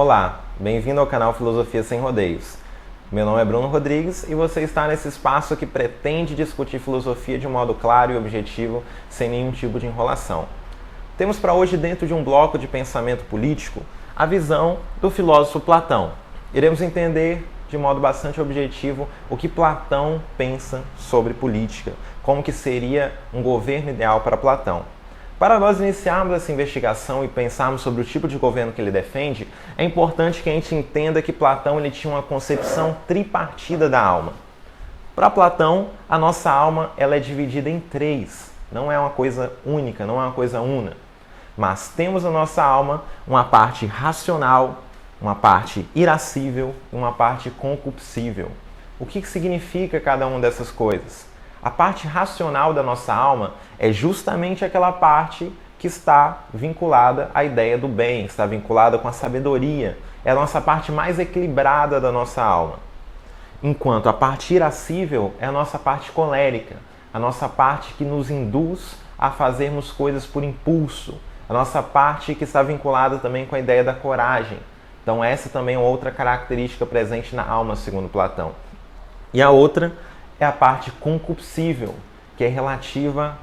Olá, bem-vindo ao canal Filosofia Sem Rodeios. Meu nome é Bruno Rodrigues e você está nesse espaço que pretende discutir filosofia de um modo claro e objetivo, sem nenhum tipo de enrolação. Temos para hoje, dentro de um bloco de pensamento político, a visão do filósofo Platão. Iremos entender de modo bastante objetivo o que Platão pensa sobre política, como que seria um governo ideal para Platão. Para nós iniciarmos essa investigação e pensarmos sobre o tipo de governo que ele defende, é importante que a gente entenda que Platão ele tinha uma concepção tripartida da alma. Para Platão, a nossa alma ela é dividida em três, não é uma coisa única, não é uma coisa una. Mas temos na nossa alma uma parte racional, uma parte irascível e uma parte concupiscível. O que significa cada uma dessas coisas? A parte racional da nossa alma é justamente aquela parte que está vinculada à ideia do bem, está vinculada com a sabedoria. É a nossa parte mais equilibrada da nossa alma. Enquanto a parte irascível é a nossa parte colérica, a nossa parte que nos induz a fazermos coisas por impulso, a nossa parte que está vinculada também com a ideia da coragem. Então essa também é outra característica presente na alma, segundo Platão. E a outra é a parte concupiscível, que é relativa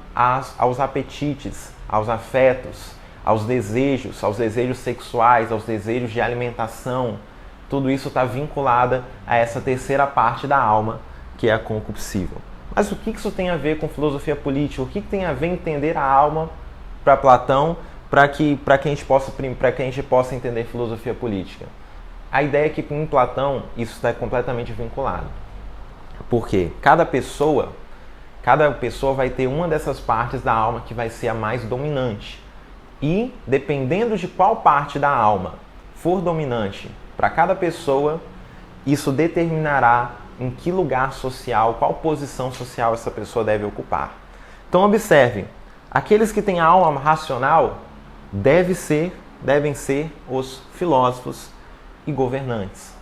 aos apetites, aos afetos, aos desejos sexuais, aos desejos de alimentação. Tudo isso está vinculado a essa terceira parte da alma, que é a concupiscível. Mas o que isso tem a ver com filosofia política? O que tem a ver entender a alma para Platão, para que a gente possa entender filosofia política? A ideia é que em Platão isso está completamente vinculado. Porque cada pessoa vai ter uma dessas partes da alma que vai ser a mais dominante. E, dependendo de qual parte da alma for dominante para cada pessoa, isso determinará em que lugar social, qual posição social essa pessoa deve ocupar. Então, observe, aqueles que têm a alma racional devem ser os filósofos e governantes.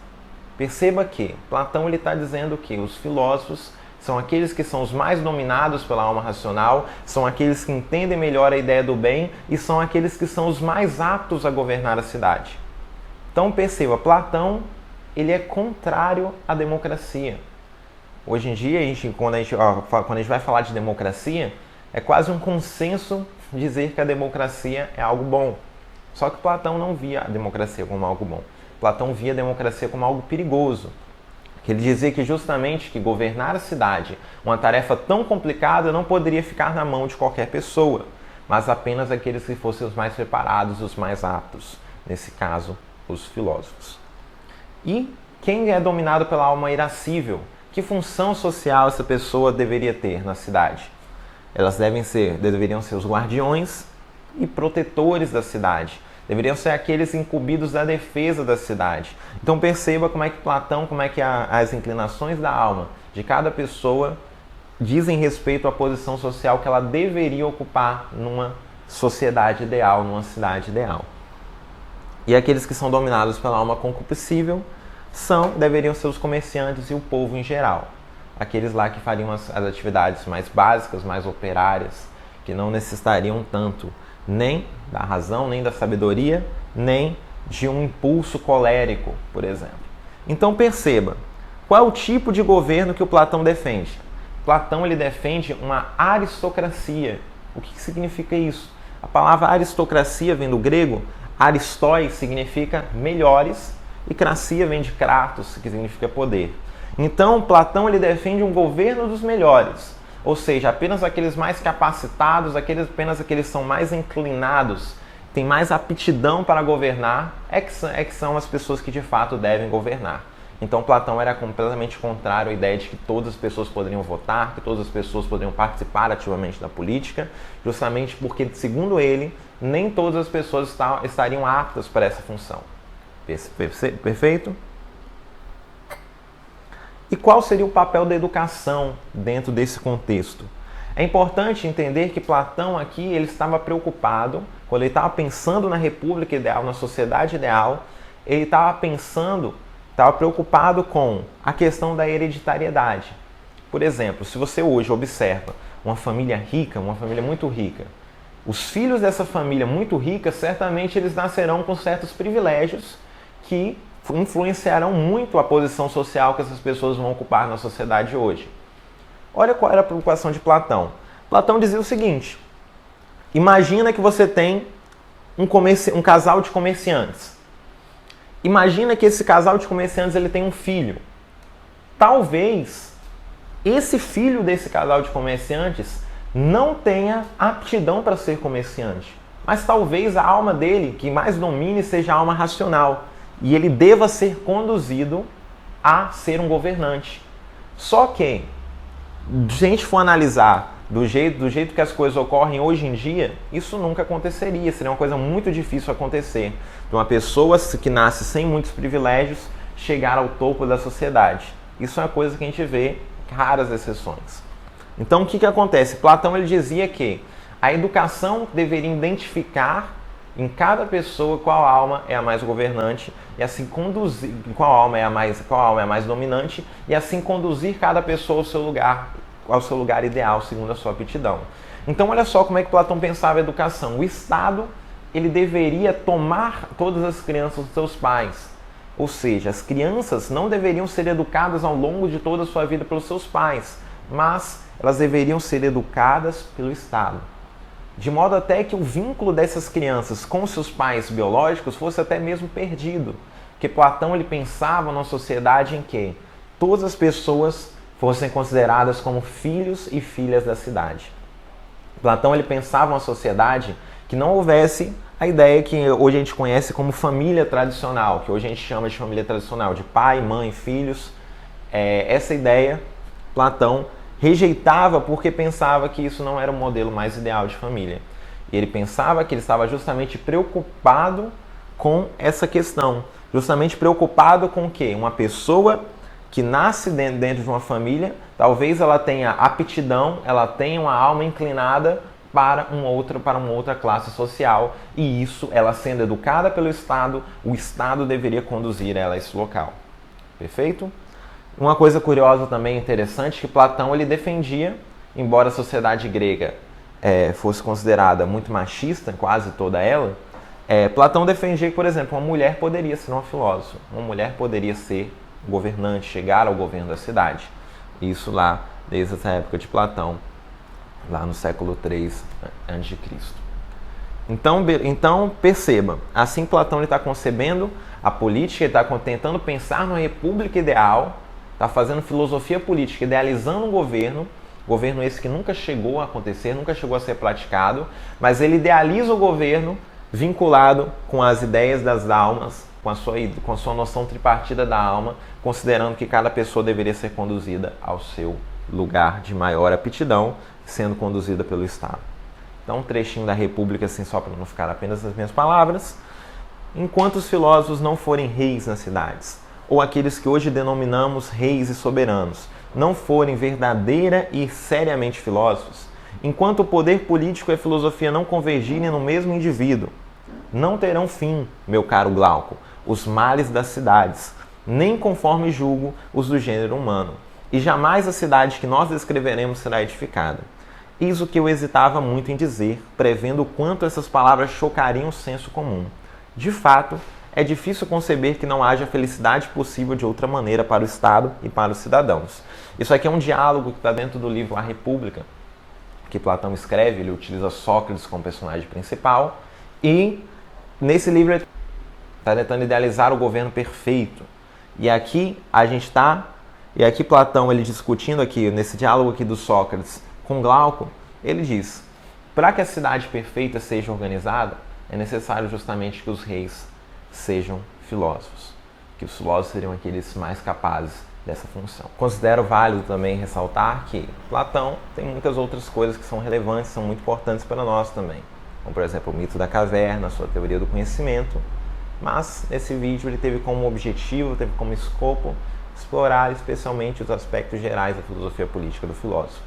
Perceba que Platão está dizendo que os filósofos são aqueles que são os mais dominados pela alma racional, são aqueles que entendem melhor a ideia do bem e são aqueles que são os mais aptos a governar a cidade. Então perceba, Platão ele é contrário à democracia. Hoje em dia, quando a gente vai falar de democracia, é quase um consenso dizer que a democracia é algo bom. Só que Platão não via a democracia como algo bom. Platão via a democracia como algo perigoso. Ele dizia que justamente que governar a cidade, uma tarefa tão complicada, não poderia ficar na mão de qualquer pessoa, mas apenas aqueles que fossem os mais preparados, os mais aptos, nesse caso, os filósofos. E quem é dominado pela alma irascível? Que função social essa pessoa deveria ter na cidade? Elas deveriam ser os guardiões e protetores da cidade. Deveriam ser aqueles incumbidos da defesa da cidade. Então perceba como é que as inclinações da alma de cada pessoa dizem respeito à posição social que ela deveria ocupar numa sociedade ideal, numa cidade ideal. E aqueles que são dominados pela alma concupiscível deveriam ser os comerciantes e o povo em geral. Aqueles lá que fariam as atividades mais básicas, mais operárias, que não necessitariam tanto nem da razão, nem da sabedoria, nem de um impulso colérico, por exemplo. Então perceba, qual é o tipo de governo que o Platão defende? Platão ele defende uma aristocracia. O que significa isso? A palavra aristocracia vem do grego, aristóis significa melhores, e cracia vem de kratos, que significa poder. Então Platão ele defende um governo dos melhores. Ou seja, apenas aqueles mais capacitados, apenas aqueles que são mais inclinados, têm mais aptidão para governar, é que são as pessoas que de fato devem governar. Então Platão era completamente contrário à ideia de que todas as pessoas poderiam votar, que todas as pessoas poderiam participar ativamente da política, justamente porque, segundo ele, nem todas as pessoas estariam aptas para essa função. Perfeito? E qual seria o papel da educação dentro desse contexto? É importante entender que Platão aqui ele estava preocupado, quando ele estava pensando na república ideal, na sociedade ideal, ele estava preocupado com a questão da hereditariedade. Por exemplo, se você hoje observa uma família rica, uma família muito rica, os filhos dessa família muito rica, certamente eles nascerão com certos privilégios que influenciarão muito a posição social que essas pessoas vão ocupar na sociedade hoje. Olha qual era a preocupação de Platão. Platão dizia o seguinte: imagina que você tem um casal de comerciantes. Imagina que esse casal de comerciantes ele tem um filho. Talvez esse filho desse casal de comerciantes não tenha aptidão para ser comerciante, mas talvez a alma dele, que mais domine, seja a alma racional, e ele deva ser conduzido a ser um governante. Só que, se a gente for analisar do jeito que as coisas ocorrem hoje em dia, isso nunca aconteceria, seria uma coisa muito difícil acontecer, de uma pessoa que nasce sem muitos privilégios chegar ao topo da sociedade. Isso é uma coisa que a gente vê raras exceções. Então o que acontece? Platão ele dizia que a educação deveria identificar em cada pessoa qual alma é a mais governante e assim conduzir qual alma é a mais dominante e assim conduzir cada pessoa ao seu lugar ideal segundo a sua aptidão. Então olha só como é que Platão pensava a educação. O Estado ele deveria tomar todas as crianças dos seus pais. Ou seja, as crianças não deveriam ser educadas ao longo de toda a sua vida pelos seus pais, mas elas deveriam ser educadas pelo Estado. De modo até que o vínculo dessas crianças com seus pais biológicos fosse até mesmo perdido. Porque Platão ele pensava numa sociedade em que todas as pessoas fossem consideradas como filhos e filhas da cidade. Platão ele pensava uma sociedade que não houvesse a ideia que hoje a gente conhece como família tradicional, que hoje a gente chama de família tradicional, de pai, mãe, filhos. Essa ideia Platão rejeitava porque pensava que isso não era o modelo mais ideal de família. E ele pensava que ele estava justamente preocupado com essa questão, justamente preocupado com o quê? Uma pessoa que nasce dentro de uma família, talvez ela tenha aptidão, ela tenha uma alma inclinada para uma outra classe social, e isso, ela sendo educada pelo Estado, o Estado deveria conduzir ela a esse local. Perfeito? Uma coisa curiosa também, interessante, que Platão ele defendia, embora a sociedade grega fosse considerada muito machista, quase toda ela, Platão defendia que, por exemplo, uma mulher poderia ser uma filósofa, uma mulher poderia ser governante, chegar ao governo da cidade. Isso lá, desde essa época de Platão, lá no século III a.C. Então perceba, assim Platão está concebendo a política, ele está tentando pensar numa república ideal, está fazendo filosofia política, idealizando um governo esse que nunca chegou a acontecer, nunca chegou a ser praticado, mas ele idealiza o governo vinculado com as ideias das almas, com a sua noção tripartida da alma, considerando que cada pessoa deveria ser conduzida ao seu lugar de maior aptidão, sendo conduzida pelo Estado. Então, um trechinho da República, assim, só para não ficar apenas nas minhas palavras. Enquanto os filósofos não forem reis nas cidades, ou aqueles que hoje denominamos reis e soberanos, não forem verdadeira e seriamente filósofos, enquanto o poder político e a filosofia não convergirem no mesmo indivíduo, não terão fim, meu caro Glauco, os males das cidades, nem conforme julgo os do gênero humano, e jamais a cidade que nós descreveremos será edificada. Eis o que eu hesitava muito em dizer, prevendo o quanto essas palavras chocariam o senso comum. De fato, é difícil conceber que não haja felicidade possível de outra maneira para o Estado e para os cidadãos. Isso aqui é um diálogo que está dentro do livro A República, que Platão escreve, ele utiliza Sócrates como personagem principal, e nesse livro ele está tentando idealizar o governo perfeito. E aqui Platão, ele discutindo aqui, nesse diálogo aqui do Sócrates com Glauco, ele diz: para que a cidade perfeita seja organizada, é necessário justamente que os reis sejam filósofos, que os filósofos seriam aqueles mais capazes dessa função. Considero válido também ressaltar que Platão tem muitas outras coisas que são relevantes, são muito importantes para nós também, como por exemplo o mito da caverna, a sua teoria do conhecimento, mas nesse vídeo ele teve como objetivo, teve como escopo explorar especialmente os aspectos gerais da filosofia política do filósofo.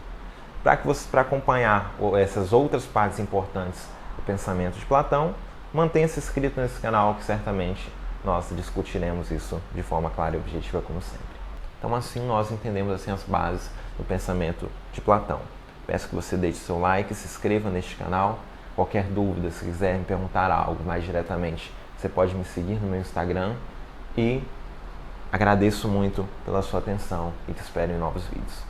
Para acompanhar essas outras partes importantes do pensamento de Platão, mantenha-se inscrito nesse canal que certamente nós discutiremos isso de forma clara e objetiva como sempre. Então assim nós entendemos assim as bases do pensamento de Platão. Peço que você deixe seu like, se inscreva neste canal. Qualquer dúvida, se quiser me perguntar algo mais diretamente, você pode me seguir no meu Instagram, e agradeço muito pela sua atenção e te espero em novos vídeos.